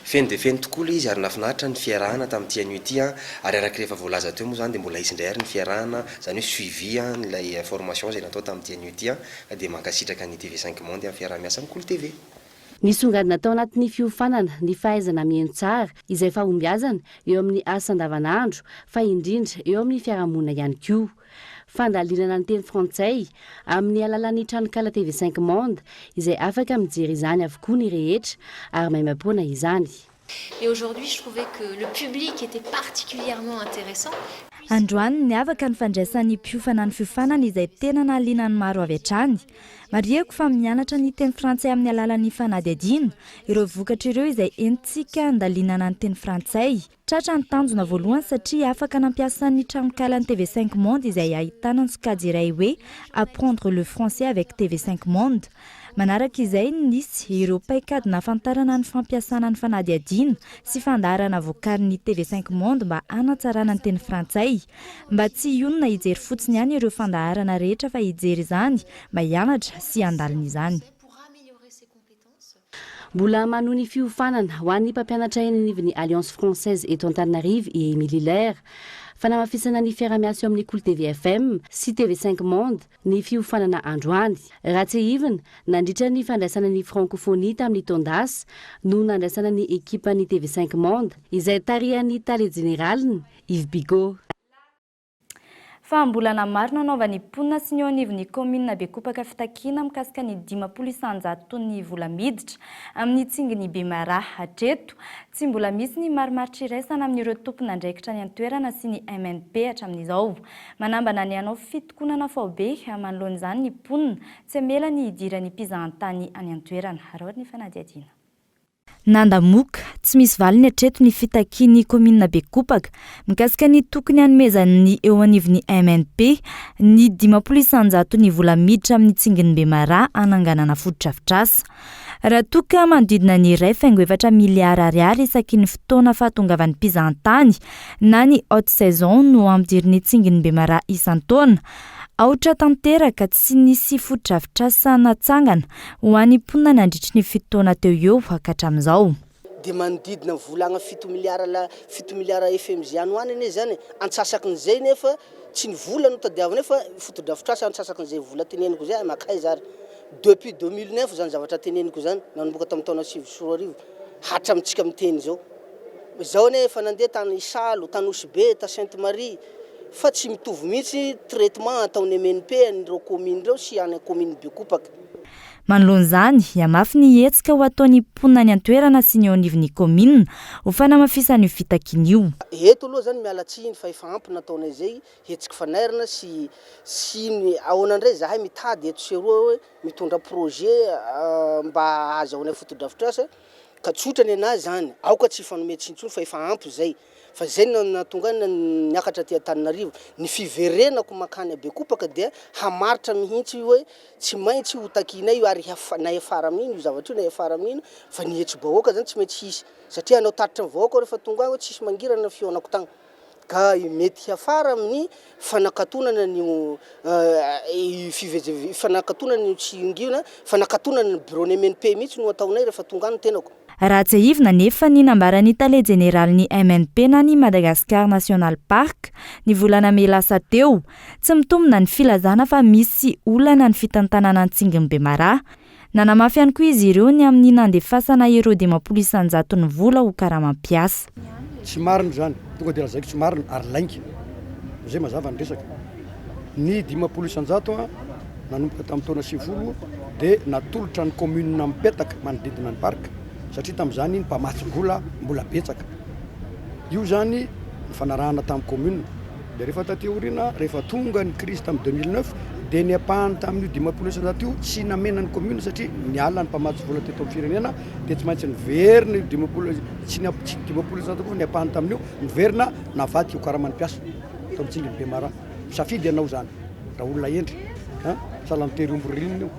feno dia feno tokoa ilay izy ary nafinaritra ny fiarahana tamin'ity anio ity ary araka rehefa voalaza teo moa zany dia mbola isy indray ary ny fiarahana zany hoe suivi nylay formation zay natao tamin'ity anio ity dia mankasitraka ny TV5 Monde amin'ny fiaraha-miasa amin'ny Kolo TV. Nisongadina tao anatin'ny fiofanana ny fahaizana mihaino tsara izay fahombiazana eo amin'ny asa andavanandro fa indrindra eo amin'ny fiarahamonina ihany koa. Fandalinana ny teny frantsay amin'ny alalan'ny tranokala TV5 Monde izay afaka mijery izany avokoa ny rehetra ary maimam-poana izany. Et aujourd'hui, je trouvais que le public était particulièrement intéressant. Androany ny afaka ny fandraisan'ny mpiofana ny fiofanana izay tena nahaliana ny maro avy hatrany. Mariako fa mianatra ny teny frantsay amin'ny alalan'ny fanadihadiana ireo vokatra ireo izay entintsika andalinana ny teny frantsay. Tratra ny tanjona voalohany satria afaka nampiasan'ny tranokala ny TV5 Monde izay ahitana ny sokajy iray hoe apprendre le français avec TV5 Monde. Manaraka izay nisy ireo paikady nahafantarana ny fampiasana ny fanadihadiana sy fandaharana vokarin'ny TV5 Monde mba hanatsarana ny teny frantsay. Mba tsy ionona hijery fotsiny ihany ireo fandaharana rehetra fa hijery izany mba hianatra sy handalina izany. Mbola manohy ny fiofanana ho an'ny mpampianatra eny anivon'ny Alliance Française eto Antananarivo i Émilie Lair. Fanamafisana ny fiarah-miasa eo amin'ny Kolo TV FM sy TV5 Monde ny fiofanana androany. Raha tsy ivina nandritra ny fandraisana ny francophonie tamin'ny Tondas no nandraisana ny ekipa ny TV5 Monde izay tarihan'ny tale generaliny Yves Bigot. Fa mbola namarina nanaovany mponina sy ny eo anivon'ny komina Bekopaka fitakiana mikasika ny 500 ny vola miditra amin'ny tsinginy Bemaraha hatreto. Tsy mbola misy ny marimaritra iraisana amin'ireo tompon'andraikitra ny antoerana sy ny MNP hatramin'izao. Manambana ny anao fitokonana faobe manoloan'izany ny mponina tsy hamela ny hidirany mpizahatany any antoerana. Araory ny fanadihadiana. Nandamoka tsy misy valiny hatreto ny fitakian'ny komina Bekopaka mikasika ny tokony hanomezan'ny eo anivon'ny MNP ny 500 ny vola miditra amin'ny tsinginy Bemaraha ananganana fototra-afitrasa. Raha toka manodidina ny 2.4 miliara ariary isaky ny fotoana fahatongavan'ny mpizahatany na ny haute saison no ampidiriny tsinginy Bemaraha isan-taona. Aotra tanteraka tsy nisy fototra-afitrasa natsangana ho an'ny mponina nandritry ny fitoana teo eo hatramin'izao. Dia manodidina volagna 7 miliara FMJ any hoany ane zany antsasakin'izay nefa tsy ny vola no tadiavana nefa fotodrafitrasa antsasakin'izay vola teneniko zay makay zary depuis 2009 zany zavatra teneniko zany nanomboka tamin'ny taona 2024 hatramitsika miteny zao. Zao nefa nandeha tany Isalo, tany Osibe, ta Sainte Marie fa tsy mitovy mihitsy traitement ataon'ny MNP an'ireo commune ireo sy any commune Bekopaka. Manoloan'izany iamafy ny hetsika ho ataon'ny mponina ny antoerana sy ny eo anivon'ny commune ho fanamafisany fitakiana io. Eto aloha zany miala tsiny fa efa ampy nataonay zay hetsika fanairana sy ny ahoana indray zahay mitady eto sy roa hoe mitondra projet mba azahoana fotodrafitrasa ka tsotra ny anazy zany aoka tsy fanometsiny fa efa ampy zay. Fa zay natonga niakatra aty Antananarivo ny fiverenako makany Bekopaka dia hamaritra mihitsy hoe tsy maintsy ho takinay io ary na efara amin'ino io zavatra io na efara amin'ino fa ny hetso bahoaka zany tsy maintsy hisy satria anao taritra ny vahoaka rehefa tonga agny tsisy mangirana fionako tagny ka mety afara amin'ny fanakatonana ny fanakatonana ny tsingiona fanakatonana ny bureau MNP mihitsy no ataonay rehefa tonga any tenako. Ratsaivina nefa ny nambarany tale jeneraly ny MNP na ny Madagascar National Park ny volana May lasa teo tsy mitombina ny filazana fa misy olana ny fitantanana Antsinginy Bemaraha. Nanamafy ihany koa izy ireo ny amin'ny nandefasana ireo dimampolo isanjaton'ny vola ho karaha-mampiasa. Tsy marina zany, tonga dia lazaiko tsy marina ary laingy. Zay mazava ny resaka. Ny dimampolo isanjato nanomboka tamin'ny taona 90 dia natolotra ny commune mipetaka manodidina ny parka satria tamin'izany ny mpamatsim-bola mbola betsaka. Io zany ny fanarahana tamin'ny commune dia rehefa taty aoriana rehefa tonga ny crise tamin'ny 2009 dia ny apahany tamin'io dimampolo isanjato io tsy namena ny commune satria niala ny mpamatsy-vola teto amin'ny firenena dia tsy maintsy niverina dimampolo isanjato koa ny apahany tamin'io niverina navaty io karaha-mampiasa tao Antsinginy Bemaraha. Misafidy ianao zany raha olona endry salamtery omboririna io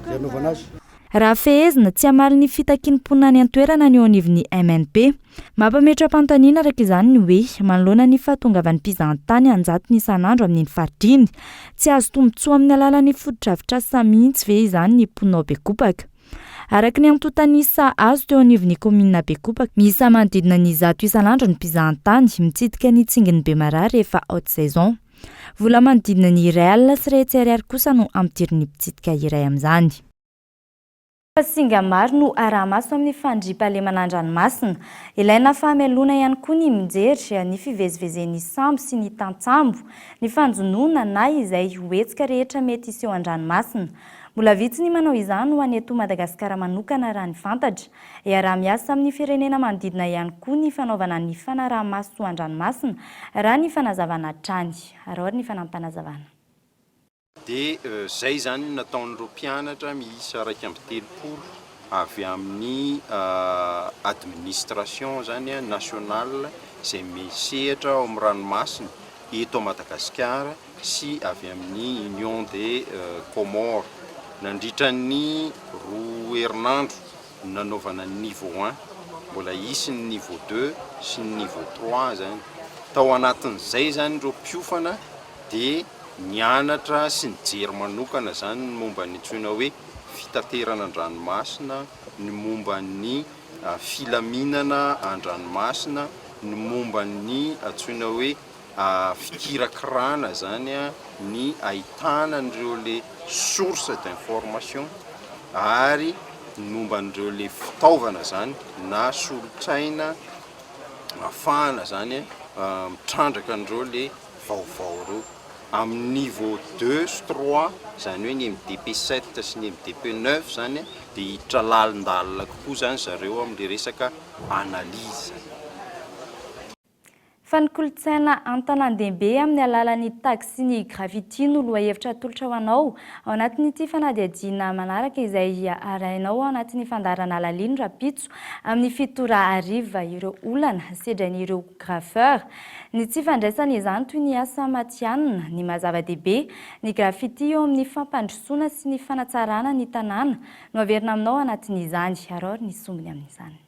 dia anaovana azy. Raha fehezina tsy hamaly ny fitakim-ponany an-toerana ny eo anivon'ny MNP. Mampametra-panontaniana araka izany ny hoe manoloana ny fahatongavan'ny mpizahan-tany anjatony isan'andro amin'ny faritriny tsy azo tombotsoa amin'ny alalan'ny foto-drafitrasa mihitsy ve izany ny mponina Bekopaka. Araka ny antotanisa azo teo anivon'ny komina Bekopaka, miisa manodidina ny 100 isan'andro ny mpizahan-tany mitsidika ny Antsinginy Bemaraha rehefa haute saison. Vola manodidina ny R1 sy R2 kosa no ampidiriny mpitsidika iray amin'izany. Singa maro no arahamaso amin'ny fandriam-pahalemana an-dranomasina. Ilaina fahamelona ihany koa ny mijery ny fivezivezen'ny sambo sy ny tantsambo, ny fanjonoana na izay hoetsika rehetra mety iseho an-dranomasina. Mbola vitsy ny manao izany ho any eto Madagasikara manokana raha ny fantatra. Iaraha-miasa amin'ny firenena manodidina ihany koa ny fanaovana ny fanaraha-maso an-dranomasina raha ny fanazavana trany. Araory ny fanampanazavana. Dia zay zany nataon'ireo mpianatra miisa 230 avy amin'ny administration zany nationale izay misehatra ao amin'ny ranomasina eto Madagasikara sy avy amin'ny Union des Comores. Nandritra ny 2 herinandro nanaovana niveau 1, mbola isy ny niveau 2 sy ny niveau 3 zany. Tao anatin'izay zany ireo mpiofana dia nianatra sy nijery manokana zany ny momba ny antsoina hoe fitaterana an-dranomasina, ny momba ny filaminana an-dranomasina, ny momba ny antsoina hoe fikirakirana zany ny ahitana an'ireo le source d'information ary ny momba an'ireo le fitaovana zany na solotsaina ahafahana zany mitrandraka an'ireo le vaovao reo. Amin'ny niveau 2 sy 3 zany hoe ny MDP 7 sy ny MDP 9 zany dia hiditra lalindalina kokoa zany zareo amin'ny resaka analyse. Fa ny kolontsaina an-tanan-dehibe amin'ny alalan'ny taxi ny gravity no lohahevitra atolotra ho anao ao anatin'ity fanadihadiana manaraka izay arahinao ao anatin'ny fandarana lalino rapitso amin'ny fitora ariva ireo olana sedrany ireo graffeur. Ny tsy fandraisana izany toy ny asa matianina, ny mazava-dehibe, ny graffiti eo amin'ny fampandrosoana sy ny fanatsarana ny tanàna no averina aminao anatin'izany. Araory ny sombiny amin'izany.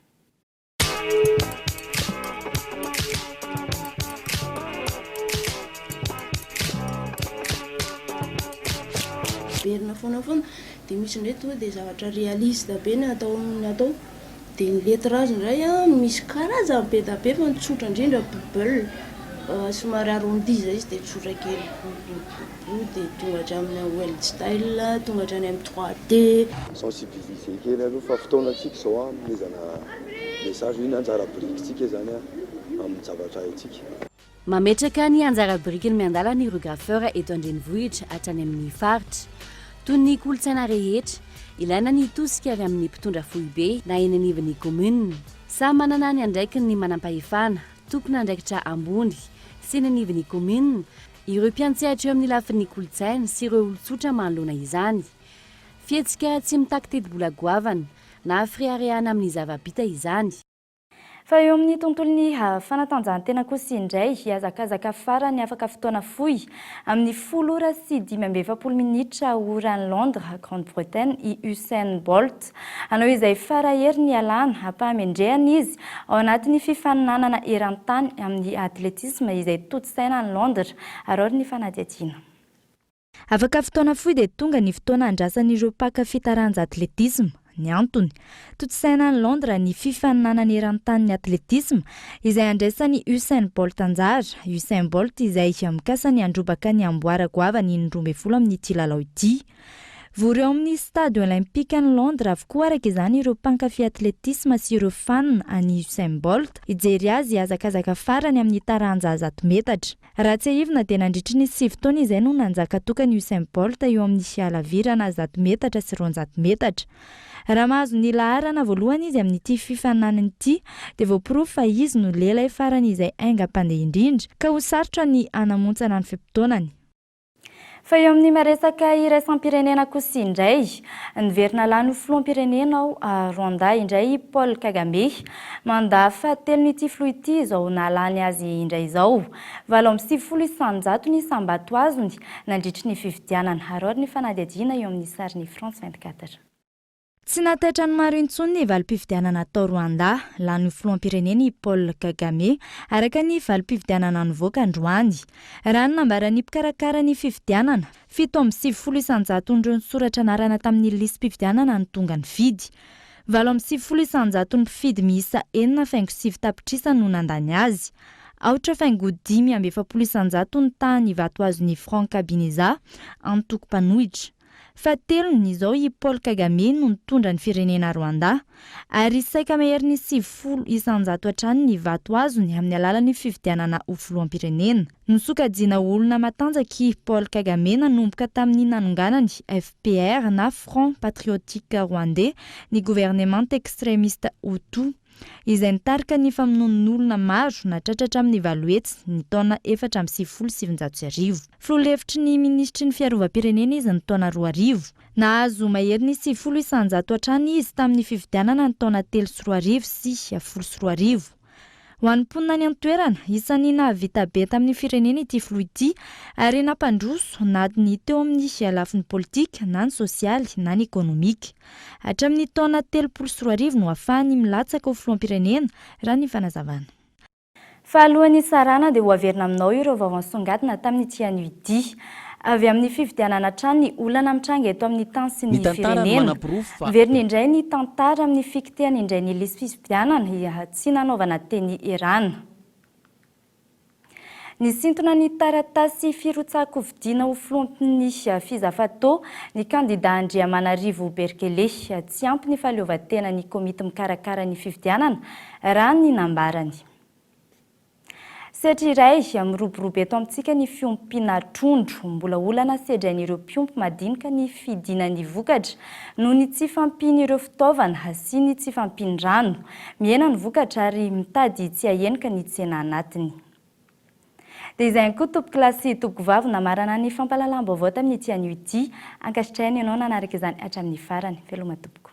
Verina foana dia misy ndray tonga dia zavatra réaliste be ny atao dia ny letrage indray misy karazany be da be fa ny tsotra indrindra bubble somary arrondi zay izy dia tsotra kely dia tonga hatramin'ny world style tonga hatrany amin'ny 3D. Sensibiliser kely aloha fa fotoanantsika izao amezana message iny anjara birikitsika zany amin'ny zavatra haitsika. Mametraka ny anjara birikiny miandala ny graffeur eto andrenivohitra hatrany amin'ny faritra. Toy ny kolontsaina rehetra, ilaina ny tosika avy amin'ny mpitondra foibe na eny anivon'ny commune. Samy manana ny andraikiny ny manam-pahefana, tokony andraikitra ambony sy ny anivon'ny commune. Ireo mpiantsehatra eo amin'ny lafin'ny kolontsaina sy ireo olon-tsotra manoloana izany. Fihetsika tsy mitaky teti-bola goavana na friarehana amin'ny zava-bita izany. Fa eo amin'ny tontolon'ny fanatanjahantena kosa indray hiazakazaka farany afaka fotoana fohy amin'ny 10 ora sy 15 minitra oran'ny Londres, Grande-Bretagne i Usain Bolt. Anao izay farahery ny alana hampahamendrehana izy ao anatin'ny fifaninanana eran-tany amin'ny atletisme izay totosaina ny Londres. Araory ny fanadihadiana. Afaka fotoana fohy dia tonga ny fotoana andrasan'ireo mpaka fitaranja atletisme Ny antony, totosaina ny Londres ny fifaninanana eran-tany atletisme izay andraisan'ny Usain Bolt anjara. Usain Bolt izay mikasany androbaka ny amboara goavany 12 amin'ny ity lalao ity. Vory eo amin'ny stade olympique ny Londres avokoa araka izany ireo mpankafy atletisme sy ireo fan any Usain Bolt ijery azy azakazaka farany amin'ny taranja 100 metatra. Raha tsy ahivina dia nandritry ny 7 taona izay no nanjaka tokany Usain Bolt eo amin'ny fialavirana 100 metatra sy 200 metatra. Raha mahazo ny laharana voalohany izy amin'ity fifaninanana ity dia voaporofo fa izy no lehilahy farany izay aingam-pandeha indrindra ka ho sarotra ny hanamontsana ny feom-potoanany. Fa eo amin'ny maresaka iraisam-pirenena kosa indray, niverina lany filoham-pirenena ao Rwanda indray Paul Kagame manda fahatelo n'ity filoha ity izao nalany azy indray izao. 7 isanjato ny sambato azony nandritry ny fifidianana. Arory ny fanadihadiana eo amin'ny sarin'ny France 24. Tsy nataitra ny maro intsony ny valim-pifidianana tao Rwanda, lany filoham-pirenena Paul Kagame araka ny valim-pifidianana nivoaka androany. Raha ny nambaran'ny mpikarakara ny fifidianana, 7 isanjato ireo nisoratra anarana tamin'ny listim-pifidianana ny tonga ny fidy. 7 isanjato ny mpifidy miisa 4.7 tapitrisa no nandany azy. 8.7 isanjato ny tany vato azon'ny Franck Habineza antoko-panohitra. Fahatelony izao i Paul Kagame no nitondra ny firenena Rwanda ary saika mahery ny 70 isanjato hatrany ny vato azony amin'ny alalan'ny fifidianana ho filoham-pirenena. Nisokajiana olona matanjaka i Paul Kagame nanomboka tamin'ny nanonganany FPR na Front Patriotique Rwandais ny gouvernement extrémiste Hutu. Izay nitarika ny famonoan'olona maro natratratra amin'ny valoetsy ny taona 4.709. Filoha-hevitry ny ministry ny fiarovam-pirenena izy ny taona 2000. Nahazo mahery ny 70 isanjato hatrany izy tamin'ny fifidianana ny taona 3.20 sy 10.20. Ho an'ny mponina ny antoerana, isan'ny nahavita be tamin'ny firenena ity filoha ity ary nampandroso nadiny teo amin'ny lafiny politika, na ny sosialy, na ny ekonomika. Hatramin'ny taona 3.20 no ahafahany milatsaka ho filoham-pirenena raha ny fanazavana. Fa alohan'ny sarana dia ho averina aminao ireo vaovao nisongadina tamin'ity anio ity. Avy amin'ny fifidianana hatrany ny olana mitranga eto amin'ny tany sy ny firenena. Verina indray ny tantara amin'ny fikitehana indray ny listim-pifidianana tsy nanaovana teny Iran. Nisintona ny taratasy firotsako vidiana ho filohampi'ny fizafatao ny kandida Andriamanarivo Berkele tsy ampy ny fahaleovantena ny komity mikarakara ny fifidianana raha ny nambarany. Setry iray miroborobo eto amintsika ny fiompiana trondro, mbola olana sedrain'ireo mpiompo madinika ny fidinany vokatra noho ny tsy fampian'ireo fitaovana sy ny tsy fampian-drano. Mihena ny vokatra ary mitady tsy ahenika ny tsena anatiny. Dia izay koa tompoko lasy tokovavy namarana ny fampalalam-baovao tamin'ity anio ity, ankasitrahany ianao nanaraka izany hatramin'ny farany. Veloma tompoko.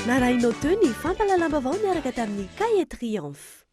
Narainao teo ny fampalalam-baovao miaraka tamin'ny Cahier Triomphe.